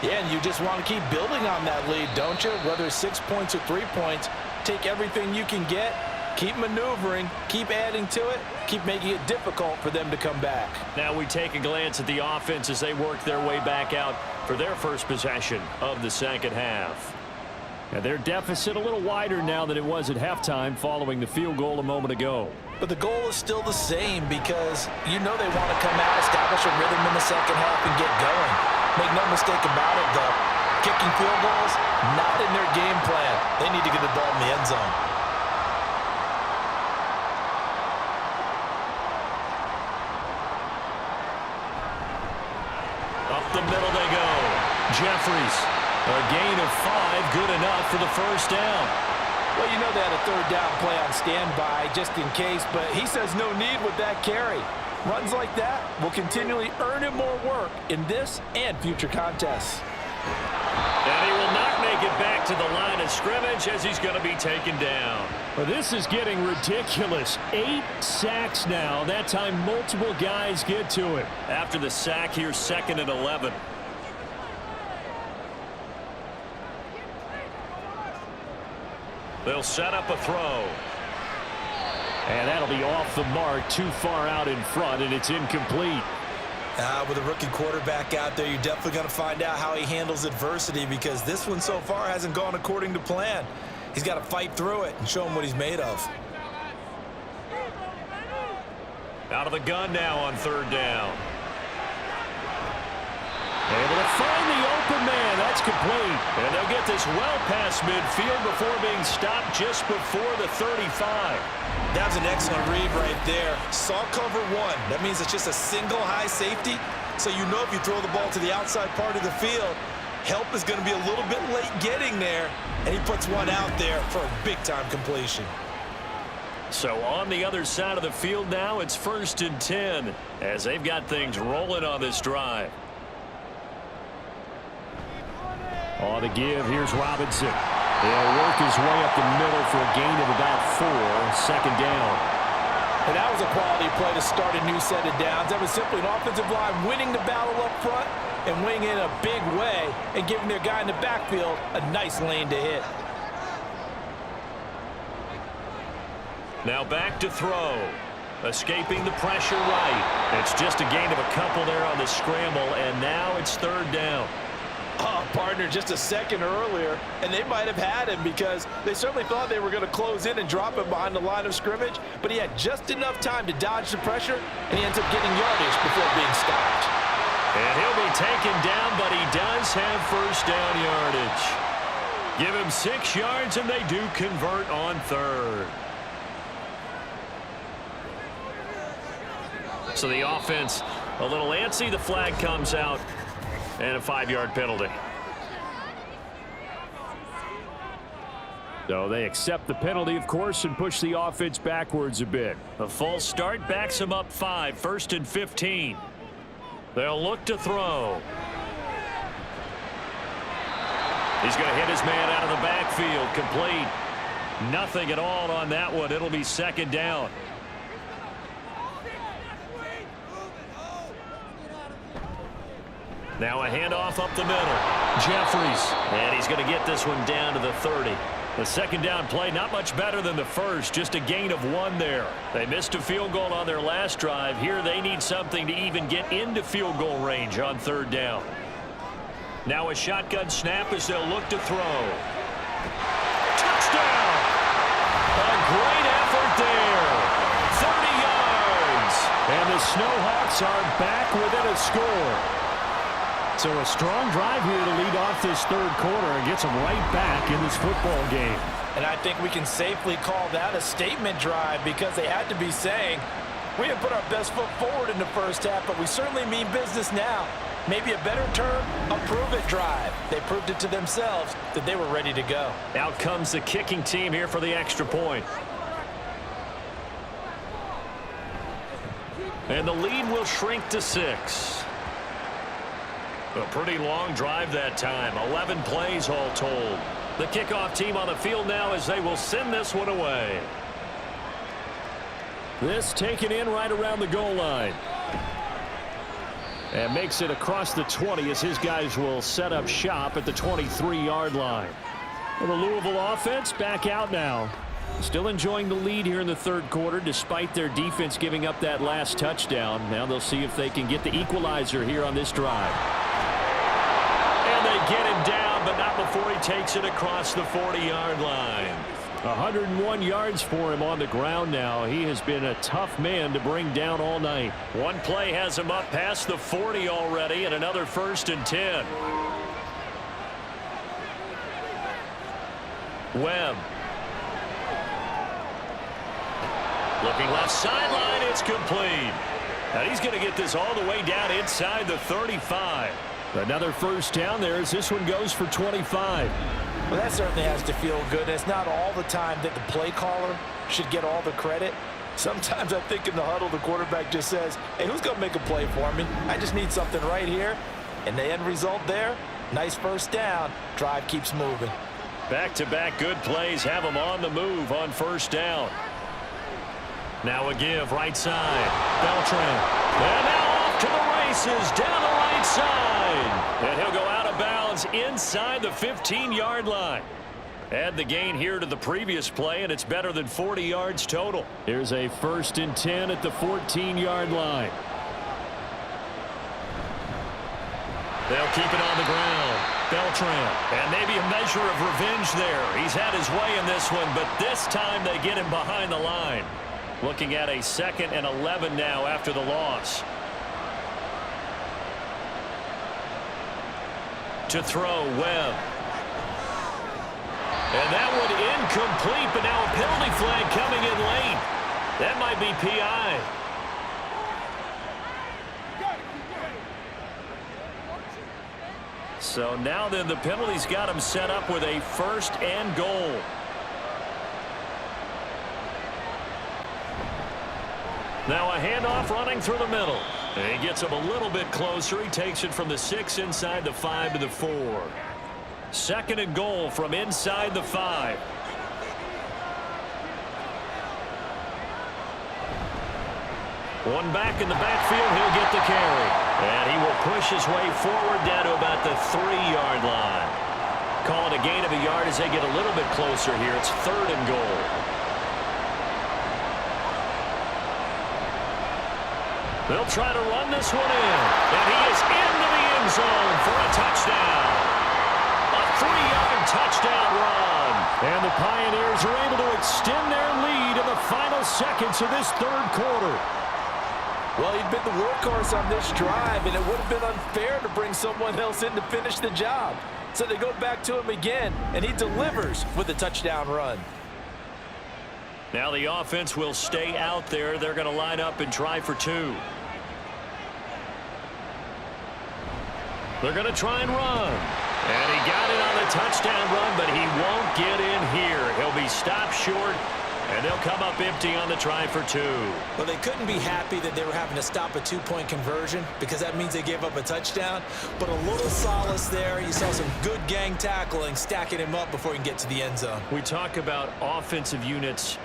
Yeah, and you just want to keep building on that lead, don't you? Whether it's 6 points or 3 points, take everything you can get, keep maneuvering, keep adding to it, keep making it difficult for them to come back. Now we take a glance at the offense as they work their way back out for their first possession of the second half. And their deficit a little wider now than it was at halftime following the field goal a moment ago. But the goal is still the same because you know they want to come out, establish a rhythm in the second half, and get going. Make no mistake about it, though. Kicking field goals, not in their game plan. They need to get the ball in the end zone. the middle they go. Jeffries, a gain of 5, good enough for the first down. Well, you know they had a third down play on standby just in case, but he says no need with that carry. Runs like that will continually earn him more work in this and future contests. And he will not make it back to the line of scrimmage as he's going to be taken down. Well, this is getting ridiculous. 8 sacks now. That time multiple guys get to it. After the sack, here's 2nd and 11. They'll set up a throw. And that'll be off the mark, too far out in front, and it's incomplete. With a rookie quarterback out there, you're definitely going to find out how he handles adversity, because this one so far hasn't gone according to plan. He's got to fight through it and show him what he's made of. Out of the gun now on 3rd down. Able to find the open man. That's complete. And they'll get this well past midfield before being stopped just before the 35. That was an excellent read right there. Saw cover 1. That means it's just a single high safety. So you know if you throw the ball to the outside part of the field, help is going to be a little bit late getting there. And he puts one out there for a big-time completion. So on the other side of the field now, it's 1st and 10 as they've got things rolling on this drive. On the give, here's Robinson. He'll work his way up the middle for a gain of about 4, 2nd down. And that was a quality play to start a new set of downs. That was simply an offensive line winning the battle up front and winning in a big way and giving their guy in the backfield a nice lane to hit. Now back to throw. Escaping the pressure right. It's just a gain of a couple there on the scramble, and now it's 3rd down. Oh, partner, just a second earlier, and they might have had him because they certainly thought they were going to close in and drop him behind the line of scrimmage, but he had just enough time to dodge the pressure, and he ends up getting yardage before being stopped. And he'll be taken down, but he does have 1st down yardage. Give him 6 yards, and they do convert on 3rd. So the offense a little antsy. The flag comes out. And a 5-yard penalty. So they accept the penalty, of course, and push the offense backwards a bit. A false start backs them up 5, 1st and 15. They'll look to throw. He's going to hit his man out of the backfield. Complete. Nothing at all on that one. It'll be 2nd down. Now a handoff up the middle. Jeffries. And he's going to get this one down to the 30. The 2nd down play, not much better than the first. Just a gain of 1 there. They missed a field goal on their last drive. Here they need something to even get into field goal range on 3rd down. Now a shotgun snap as they'll look to throw. Touchdown! A great effort there. 30 yards. And the Snowhawks are back within a score. So a strong drive here to lead off this 3rd quarter and gets them right back in this football game. And I think we can safely call that a statement drive because they had to be saying, we didn't put our best foot forward in the first half, but we certainly mean business now. Maybe a better term, a prove-it drive. They proved it to themselves that they were ready to go. Out comes the kicking team here for the extra point. And the lead will shrink to 6. A pretty long drive that time. 11 plays all told. The kickoff team on the field now as they will send this one away. This taken in right around the goal line. And makes it across the 20 as his guys will set up shop at the 23-yard line. Well, the Louisville offense back out now. Still enjoying the lead here in the 3rd quarter despite their defense giving up that last touchdown. Now they'll see if they can get the equalizer here on this drive. And they get him down, but not before he takes it across the 40-yard line. 101 yards for him on the ground now. He has been a tough man to bring down all night. One play has him up past the 40 already, and another 1st and 10. Webb. Looking left sideline, it's complete. And he's going to get this all the way down inside the 35. Another first down there as this one goes for 25. Well, that certainly has to feel good. It's not all the time that the play caller should get all the credit. Sometimes I think in the huddle, the quarterback just says, hey, who's going to make a play for me? I just need something right here. And the end result there, nice first down. Drive keeps moving. Back-to-back good plays have them on the move on first down. Now a give right side. Beltran. And now off to the races down the right side. And he'll go out of bounds inside the 15-yard line. Add the gain here to the previous play, and it's better than 40 yards total. Here's a 1st and 10 at the 14-yard line. They'll keep it on the ground. Beltran. And maybe a measure of revenge there. He's had his way in this one, but this time they get him behind the line. Looking at a 2nd and 11 now after the loss. To throw, Webb. And that one incomplete, but now a penalty flag coming in late. That might be PI. So now then the penalty's got him set up with a 1st and goal. Now a handoff running through the middle. And he gets him a little bit closer. He takes it from the 6 inside the 5 to the 4. 2nd and goal from inside the 5. One back in the backfield. He'll get the carry. And he will push his way forward down to about the 3-yard line. Call it a gain of a yard as they get a little bit closer here. It's 3rd and goal. They'll try to run this one in. And he is into the end zone for a touchdown. A 3-yard touchdown run. And the Pioneers are able to extend their lead in the final seconds of this 3rd quarter. Well, he'd been the workhorse on this drive, and it would have been unfair to bring someone else in to finish the job. So they go back to him again, and he delivers with a touchdown run. Now the offense will stay out there. They're going to line up and try for 2. They're going to try and run. And he got it on the touchdown run, but he won't get in here. He'll be stopped short, and they'll come up empty on the try for 2. Well, they couldn't be happy that they were having to stop a 2-point conversion because that means they gave up a touchdown. But a little solace there. You saw some good gang tackling, stacking him up before he can get to the end zone. We talk about offensive units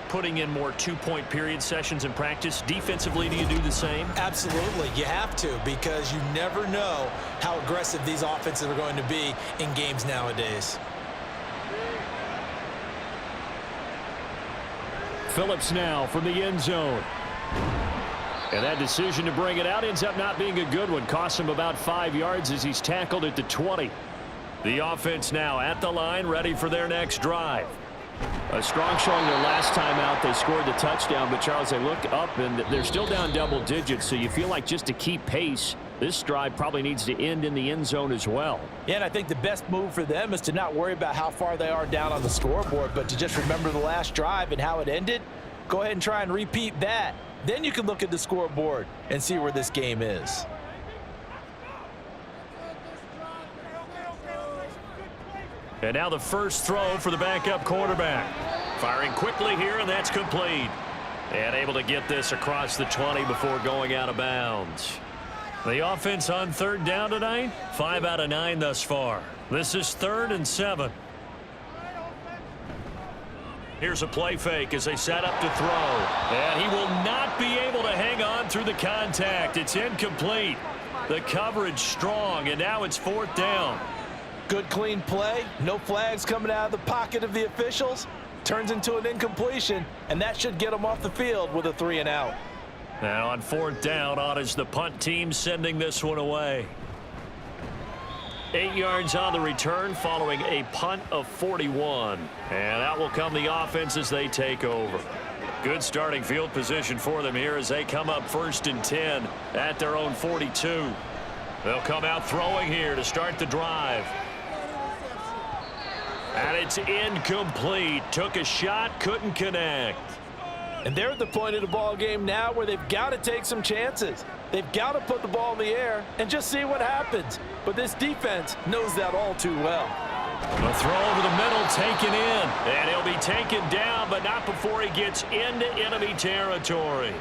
putting in more 2-point period sessions in practice. Defensively, do you do the same? Absolutely. You have to, because you never know how aggressive these offenses are going to be in games nowadays. Phillips now from the end zone. And that decision to bring it out ends up not being a good one. Costs him about 5 yards as he's tackled at the 20. The offense now at the line, ready for their next drive. A strong showing their last time out. They scored the touchdown, but Charles, they look up and they're still down double digits, so you feel like just to keep pace, this drive probably needs to end in the end zone as well. Yeah, and I think the best move for them is to not worry about how far they are down on the scoreboard, but to just remember the last drive and how it ended. Go ahead and try and repeat that. Then you can look at the scoreboard and see where this game is. And now the first throw for the backup quarterback. Firing quickly here, and that's complete. And able to get this across the 20 before going out of bounds. The offense on 3rd down tonight, 5 out of 9 thus far. This is 3rd and 7. Here's a play fake as they set up to throw. And he will not be able to hang on through the contact. It's incomplete. The coverage strong, and now it's 4th down. Good clean play. No flags coming out of the pocket of the officials. Turns into an incompletion, and that should get them off the field with a 3 and out. Now on 4th down, on is the punt team sending this one away. 8 yards on the return following a punt of 41. And out will come the offense as they take over. Good starting field position for them here as they come up 1st and 10 at their own 42. They'll come out throwing here to start the drive. And it's incomplete. Took a shot, couldn't connect. And they're at the point of the ball game now where they've got to take some chances. They've got to put the ball in the air and just see what happens. But this defense knows that all too well. A throw over the middle taken in. And he'll be taken down, but not before he gets into enemy territory.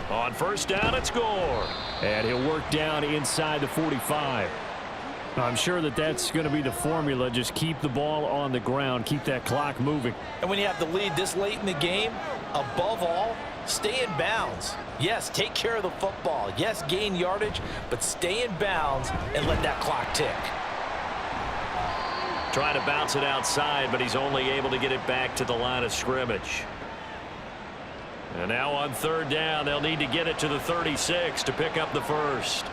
On first down, it's Gore. And he'll work down inside the 45. I'm sure that's going to be the formula. Just keep the ball on the ground. Keep that clock moving. And when you have the lead this late in the game, above all, stay in bounds. Yes, take care of the football. Yes, gain yardage, but stay in bounds and let that clock tick. Trying to bounce it outside, but he's only able to get it back to the line of scrimmage. And now on third down, they'll need to get it to the 36 to pick up the first.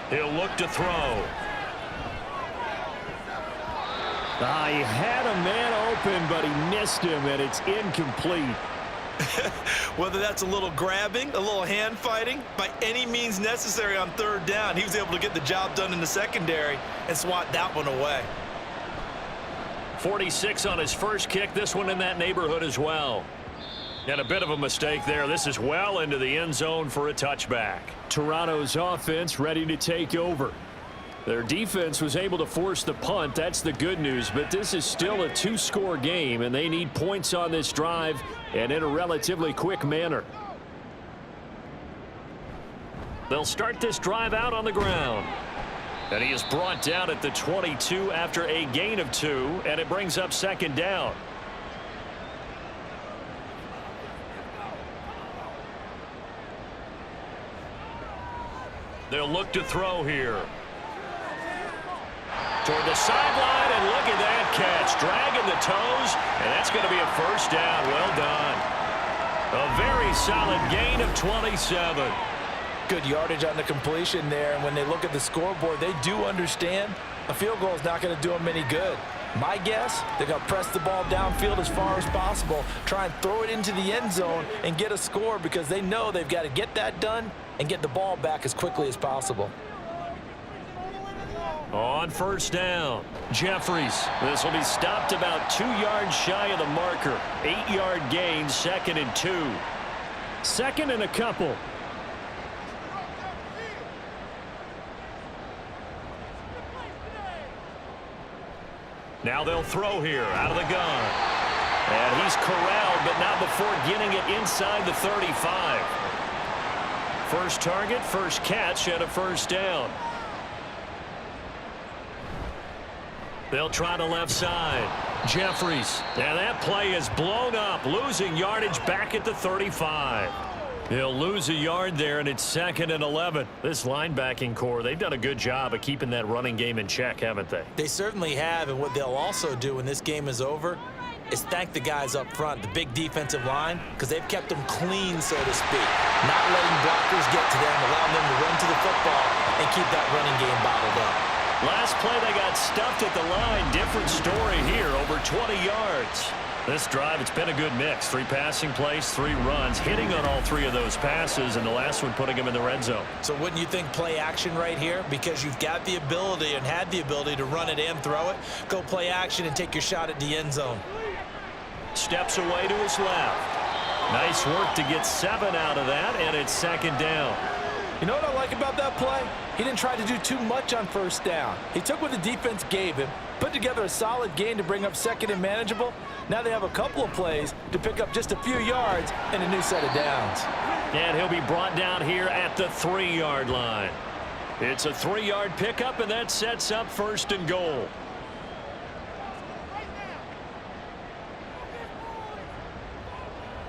He'll look to throw. He had a man open, but he missed him, and it's incomplete. Whether that's a little grabbing, a little hand fighting, by any means necessary on third down, he was able to get the job done in the secondary and swat that one away. 46 on his first kick, this one in that neighborhood as well. And a bit of a mistake there. This is well into the end zone for a touchback. Toronto's offense ready to take over. Their defense was able to force the punt. That's the good news. But this is still a two-score game, and they need points on this drive and in a relatively quick manner. They'll start this drive out on the ground. And he is brought down at the 22 after a gain of 2, and it brings up second down. They'll look to throw here. Toward the sideline, and look at that catch. Dragging the toes, and that's going to be a first down. Well done. A very solid gain of 27. Good yardage on the completion there, and when they look at the scoreboard, they do understand a field goal is not going to do them any good. My guess, they're going to press the ball downfield as far as possible, try and throw it into the end zone and get a score because they know they've got to get that done and get the ball back as quickly as possible. On first down, Jeffries. This will be stopped about 2 yards shy of the marker. 8-yard gain, 2nd and 2. 2nd and a couple. Now they'll throw here out of the gun. And he's corralled, but not before getting it inside the 35. First target, first catch, and a first down. They'll try the left side. Jeffries. And that play is blown up, losing yardage back at the 35. He'll lose a yard there, and it's 2nd and 11. This linebacking core, they've done a good job of keeping that running game in check, haven't they? They certainly have, and what they'll also do when this game is over is thank the guys up front, the big defensive line, because they've kept them clean, so to speak. Not letting blockers get to them, allowing them to run to the football and keep that running game bottled up. Last play, they got stuffed at the line. Different story here, over 20 yards. This drive, it's been a good mix. 3 passing plays, 3 runs, hitting on all 3 of those passes, and the last one putting him in the red zone. So wouldn't you think play action right here? Because you've got the ability and had the ability to run it and throw it. Go play action and take your shot at the end zone. Steps away to his left. Nice work to get 7 out of that, and it's 2nd down. You know what I like about that play? He didn't try to do too much on first down. He took what the defense gave him, put together a solid gain to bring up 2nd and manageable. Now they have a couple of plays to pick up just a few yards and a new set of downs. And he'll be brought down here at the 3-yard line. It's a 3-yard pickup, and that sets up 1st and goal.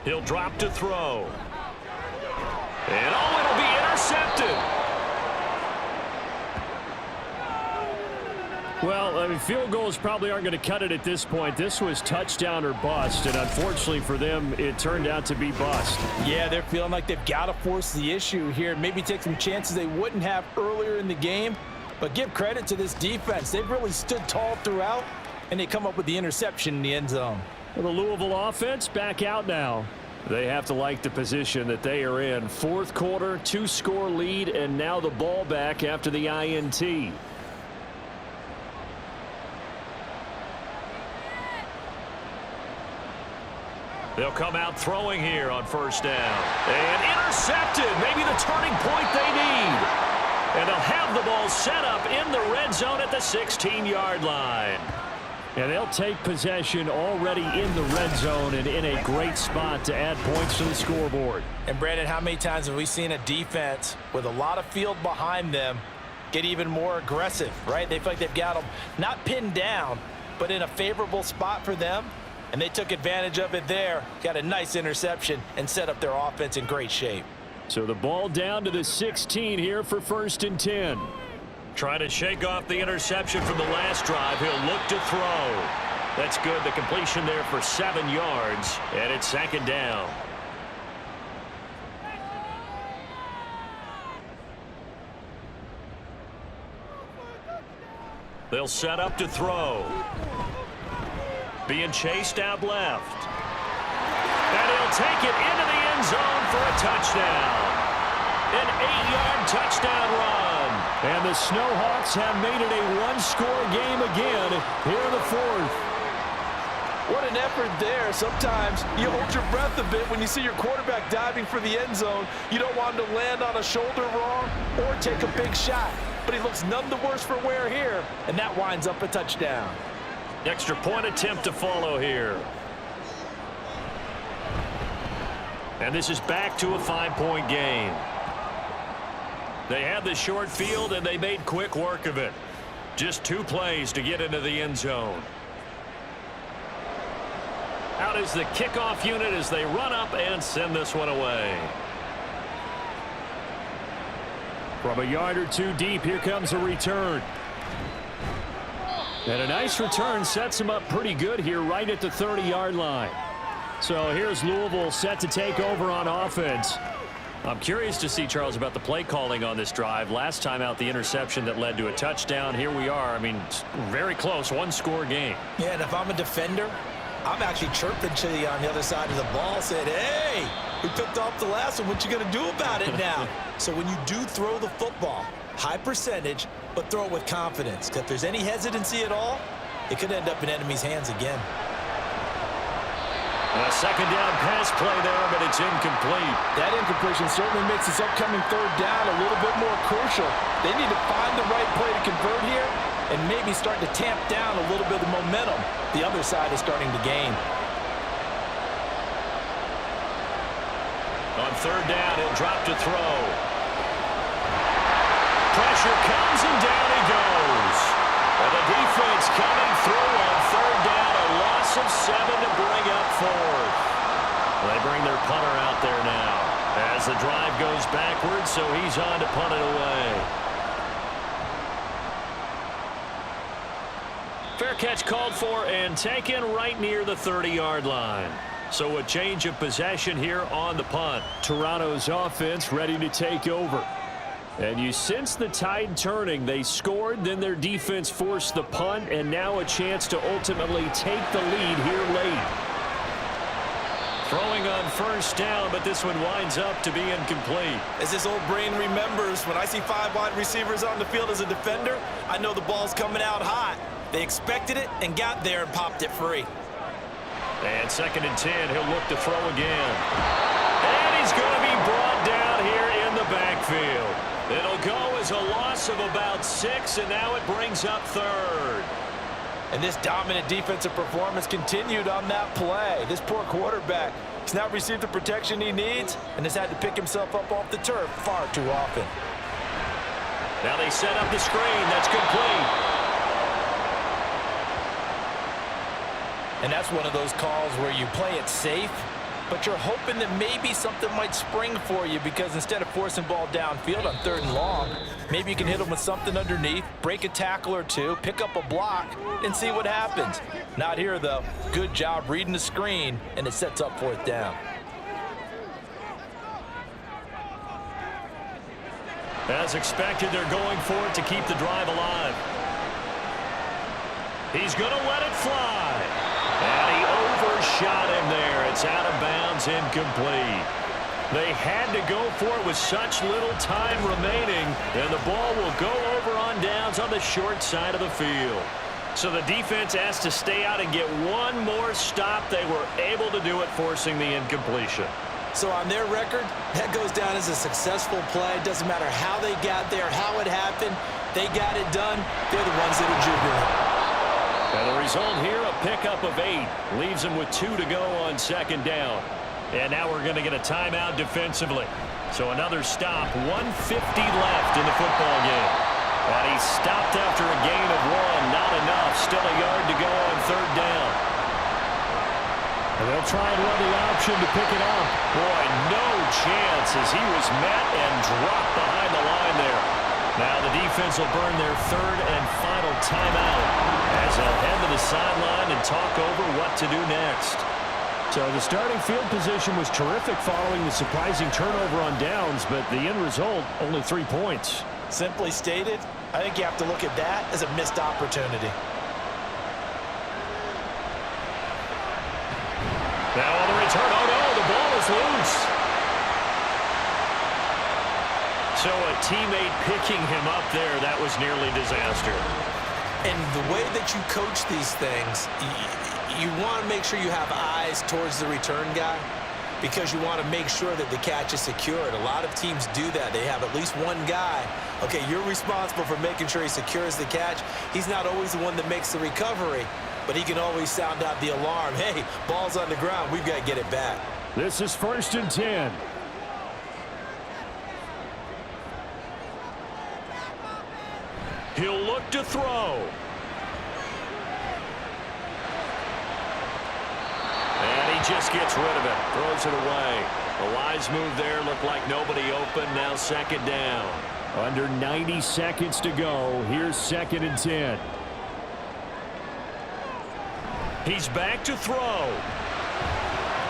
He'll drop to throw. And it'll be intercepted. Well, I mean, field goals probably aren't going to cut it at this point. This was touchdown or bust, and unfortunately for them, it turned out to be bust. Yeah, they're feeling like they've got to force the issue here, maybe take some chances they wouldn't have earlier in the game. But give credit to this defense. They've really stood tall throughout, and they come up with the interception in the end zone. Well, the Louisville offense back out now. They have to like the position that they are in. Fourth quarter, 2-score lead, and now the ball back after the INT. They'll come out throwing here on first down. And intercepted. Maybe the turning point they need. And they'll have the ball set up in the red zone at the 16-yard line. And they'll take possession already in the red zone and in a great spot to add points to the scoreboard. And Brandon, how many times have we seen a defense with a lot of field behind them get even more aggressive, right? They feel like they've got them not pinned down, but in a favorable spot for them. And they took advantage of it there, got a nice interception, and set up their offense in great shape. So the ball down to the 16 here for 1st and 10. Trying to shake off the interception from the last drive. He'll look to throw. That's good. The completion there for 7 yards, and it's 2nd down. They'll set up to throw. Being chased out left. And he'll take it into the end zone for a touchdown. An 8-yard touchdown run. And the Snowhawks have made it a 1-score game again here in the 4th. What an effort there. Sometimes you hold your breath a bit when you see your quarterback diving for the end zone. You don't want him to land on a shoulder wrong or take a big shot. But he looks none the worse for wear here, and that winds up a touchdown. Extra point attempt to follow here. And this is back to a 5-point game. They had the short field, and they made quick work of it. Just 2 plays to get into the end zone. Out is the kickoff unit as they run up and send this one away. From a yard or 2 deep, here comes a return. And a nice return sets him up pretty good here right at the 30-yard line. So here's Louisville set to take over on offense. I'm curious to see, Charles, about the play calling on this drive. Last time out, the interception that led to a touchdown. Here we are. I mean, very close, 1-score game. Yeah, and if I'm a defender, I'm actually chirping to you on the other side of the ball, saying, hey, we picked off the last one. What you going to do about it now? So when you do throw the football, high percentage, but throw it with confidence. Because if there's any hesitancy at all, it could end up in enemy's hands again. A 2nd down pass play there, but it's incomplete. That incompletion certainly makes this upcoming 3rd down a little bit more crucial. They need to find the right play to convert here and maybe start to tamp down a little bit of the momentum the other side is starting to gain. On 3rd down, he'll drop to throw. Pressure comes and down he goes. And the defense coming through on 3rd down. A loss of 7 to bring up 4th. They bring their punter out there now as the drive goes backwards, so he's on to punt it away. Fair catch called for and taken right near the 30-yard line. So a change of possession here on the punt. Toronto's offense ready to take over. And you sense the tide turning. They scored, then their defense forced the punt, and now a chance to ultimately take the lead here late. Throwing on 1st down, but this one winds up to be incomplete. As this old brain remembers, when I see 5 wide receivers on the field as a defender, I know the ball's coming out hot. They expected it and got there and popped it free. And 2nd and 10, he'll look to throw again. And he's going to be brought down here in the backfield. It'll go as a loss of about 6, and now it brings up 3rd. And this dominant defensive performance continued on that play. This poor quarterback has not received the protection he needs and has had to pick himself up off the turf far too often. Now they set up the screen. That's complete. And that's one of those calls where you play it safe, but you're hoping that maybe something might spring for you, because instead of forcing ball downfield on 3rd and long, maybe you can hit them with something underneath, break a tackle or 2, pick up a block, and see what happens. Not here, though. Good job reading the screen, and it sets up 4th down. As expected, they're going for it to keep the drive alive. He's going to let it fly. And he overshot him there. It's out of bounds incomplete. They had to go for it with such little time remaining, and the ball will go over on downs on the short side of the field. So the defense has to stay out and get one more stop. They were able to do it, forcing the incompletion. So on their record, that goes down as a successful play. It doesn't matter how they got there, how it happened. They got it done. They're the ones that are jubilant. And the result here, a pickup of 8. Leaves them with 2 to go on second down. And now we're going to get a timeout defensively. So another stop, 1:50 left in the football game. And he stopped after a gain of 1. Not enough. Still a yard to go on third down. And they'll try and run the option to pick it up. Boy, no chance as he was met and dropped behind the line there. Now the defense will burn their third and final timeout as they'll head to the sideline and talk over what to do next. So the starting field position was terrific following the surprising turnover on downs, but the end result, only 3 points. Simply stated, I think you have to look at that as a missed opportunity. Now on the return, oh no, the ball is loose. So a teammate picking him up there, that was nearly disaster. And the way that you coach these things, you want to make sure you have eyes towards the return guy because you want to make sure that the catch is secured. A lot of teams do that. They have at least one guy. Okay, you're responsible for making sure he secures the catch. He's not always the one that makes the recovery, but he can always sound out the alarm. Hey, ball's on the ground. We've got to get it back. This is 1st and 10. He'll look to throw. And he just gets rid of it. Throws it away. A wise move there. Looked like nobody open. Now second down. Under 90 seconds to go. Here's 2nd and 10. He's back to throw.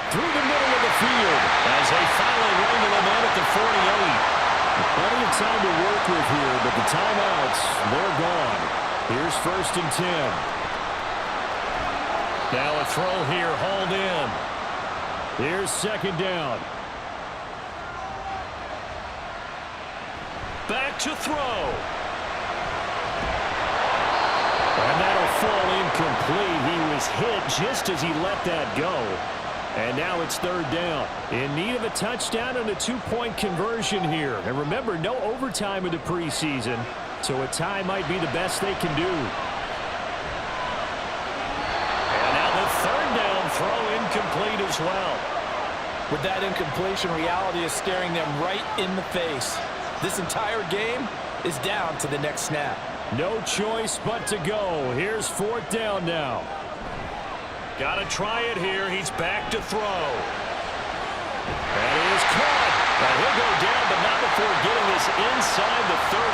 Through the middle of the field as they finally wrangle him in at the 48. Plenty of time to work with here, but the timeouts, they're gone. Here's 1st and 10. Now a throw here, hauled in. Here's 2nd down. Back to throw. And that'll fall incomplete. He was hit just as he let that go. And now it's 3rd down. In need of a touchdown and a 2-point conversion here. And remember, no overtime in the preseason, so a tie might be the best they can do. And now the 3rd down throw incomplete as well. With that incompletion, reality is staring them right in the face. This entire game is down to the next snap. No choice but to go. Here's 4th down now. Got to try it here. He's back to throw. That is caught. Now he'll go down, but not before getting this inside the 30.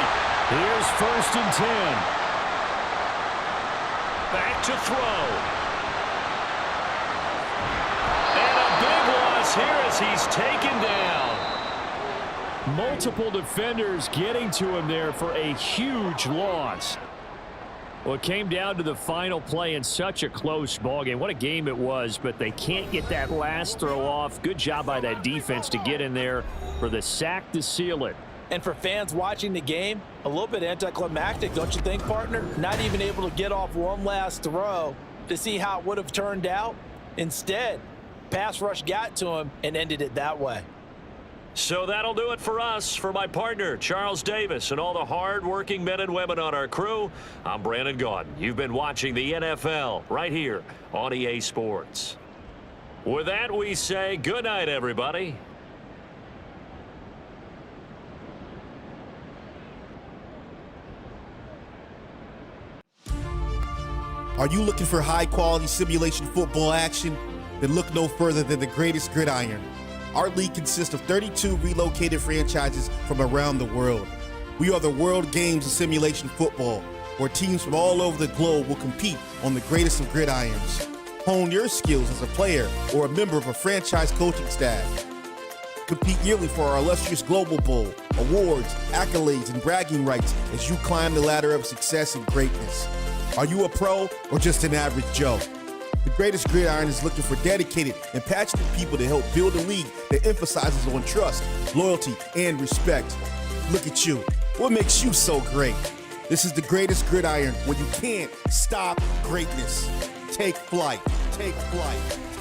Here's 1st and 10. Back to throw. And a big loss here as he's taken down. Multiple defenders getting to him there for a huge loss. Well, it came down to the final play in such a close ballgame. What a game it was, but they can't get that last throw off. Good job by that defense to get in there for the sack to seal it. And for fans watching the game, a little bit anticlimactic, don't you think, partner? Not even able to get off one last throw to see how it would have turned out. Instead, pass rush got to him and ended it that way. So that'll do it for us. For my partner, Charles Davis, and all the hard-working men and women on our crew, I'm Brandon Gaudin. You've been watching the NFL right here on EA Sports. With that, we say good night, everybody. Are you looking for high-quality simulation football action? Then look no further than the greatest gridiron. Our league consists of 32 relocated franchises from around the world. We are the World Games of Simulation Football, where teams from all over the globe will compete on the greatest of gridirons. Hone your skills as a player or a member of a franchise coaching staff. Compete yearly for our illustrious Global Bowl, awards, accolades, and bragging rights as you climb the ladder of success and greatness. Are you a pro or just an average Joe? The Greatest Gridiron is looking for dedicated and passionate people to help build a league that emphasizes on trust, loyalty, and respect. Look at you. What makes you so great? This is The Greatest Gridiron, where you can't stop greatness. Take flight. Take flight.